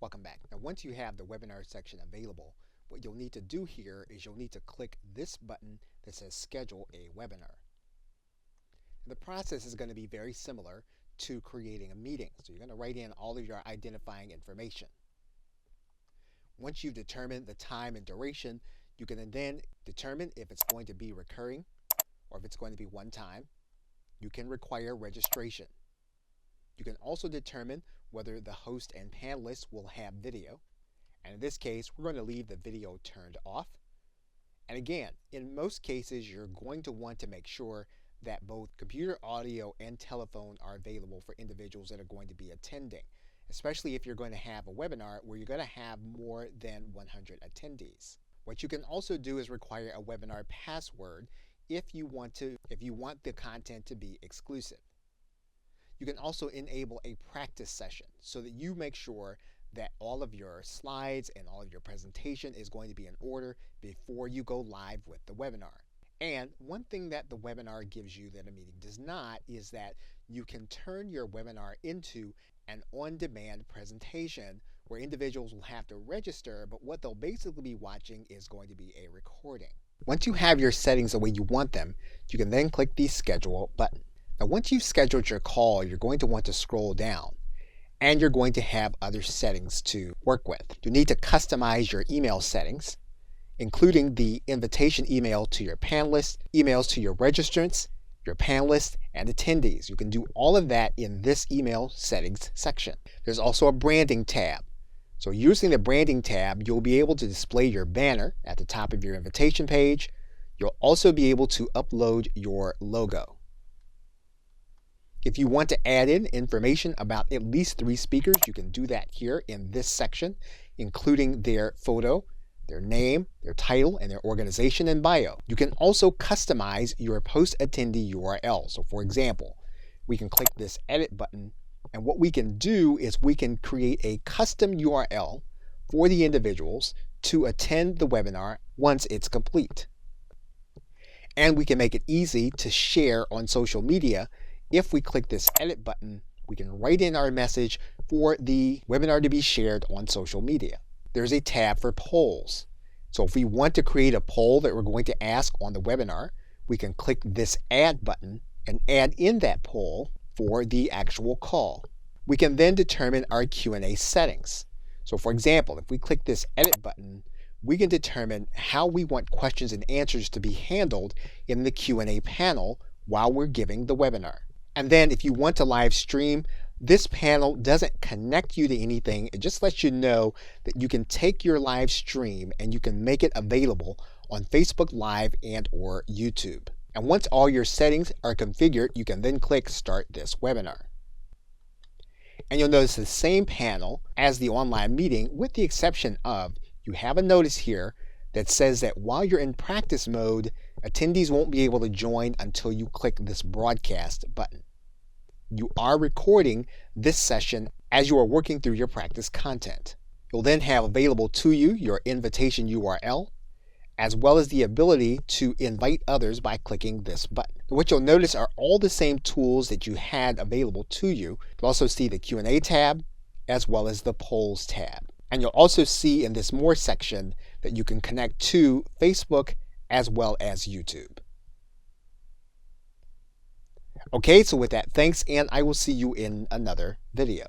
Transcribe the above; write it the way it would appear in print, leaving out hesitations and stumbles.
Welcome back. Now, once you have the webinar section available, what you'll need to do here is you'll need to click this button that says Schedule a Webinar. The process is going to be very similar to creating a meeting. So you're going to write in all of your identifying information. Once you've determined the time and duration, you can then determine if it's going to be recurring or if it's going to be one time. You can require registration. You can also determine whether the host and panelists will have video. And in this case, we're going to leave the video turned off. And again, in most cases, you're going to want to make sure that both computer audio and telephone are available for individuals that are going to be attending, especially if you're going to have a webinar where you're going to have more than 100 attendees. What you can also do is require a webinar password if you want the content to be exclusive. You can also enable a practice session so that you make sure that all of your slides and all of your presentation is going to be in order before you go live with the webinar. And one thing that the webinar gives you that a meeting does not is that you can turn your webinar into an on-demand presentation where individuals will have to register, but what they'll basically be watching is going to be a recording. Once you have your settings the way you want them, you can then click the Schedule button. Now, once you've scheduled your call, you're going to want to scroll down and you're going to have other settings to work with. You need to customize your email settings, including the invitation email to your panelists, emails to your registrants, your panelists, and attendees. You can do all of that in this email settings section. There's also a branding tab. So using the branding tab, you'll be able to display your banner at the top of your invitation page. You'll also be able to upload your logo. If you want to add in information about at least 3 speakers, you can do that here in this section, including their photo, their name, their title, and their organization and bio. You can also customize your post-attendee URL. So for example, we can click this edit button, and what we can do is we can create a custom URL for the individuals to attend the webinar once it's complete. And we can make it easy to share on social media. If we click this edit button, we can write in our message for the webinar to be shared on social media. There's a tab for polls. So if we want to create a poll that we're going to ask on the webinar, we can click this add button and add in that poll for the actual call. We can then determine our Q&A settings. So for example, if we click this edit button, we can determine how we want questions and answers to be handled in the Q&A panel while we're giving the webinar. And then if you want to live stream, this panel doesn't connect you to anything. It just lets you know that you can take your live stream and you can make it available on Facebook Live and or YouTube. And once all your settings are configured, you can then click Start this webinar. And you'll notice the same panel as the online meeting, with the exception of you have a notice here that says that while you're in practice mode, attendees won't be able to join until you click this broadcast button. You are recording this session as you are working through your practice content. You'll then have available to you your invitation URL, as well as the ability to invite others by clicking this button. What you'll notice are all the same tools that you had available to you. You'll also see the Q&A tab, as well as the polls tab. And you'll also see in this More section that you can connect to Facebook as well as YouTube. Okay, so with that, thanks, and I will see you in another video.